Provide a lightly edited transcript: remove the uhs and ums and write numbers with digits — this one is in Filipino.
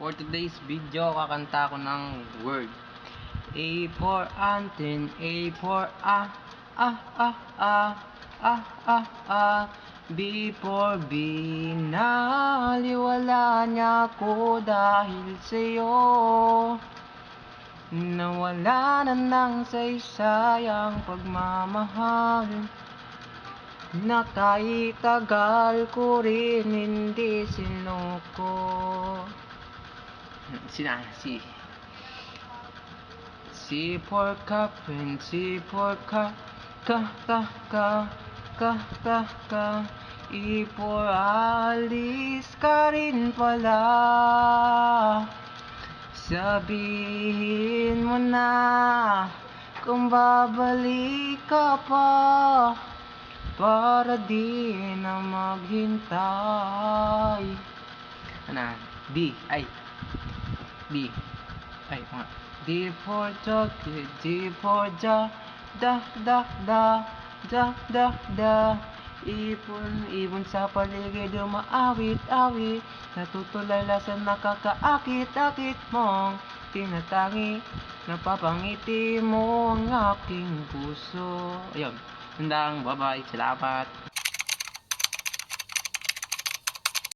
For today's video, kakanta ko ng word. A for antin, A for B for binaliwala niya ko dahil sa'yo. Nawala na ng saysayang pagmamahal na kahit tagal ko rin hindi sinuko. C for captain, C for E for alis ka rin pala. Sabihin mo na kung babalik ka pa, para di na maghintay. D for chocolate, D for ibon sa paligid umaawit-awit, natutulala sa nakakaakit-akit mong tinatangi, napapangiti mo ang aking puso. Ayun, handang bye-bye, salamat.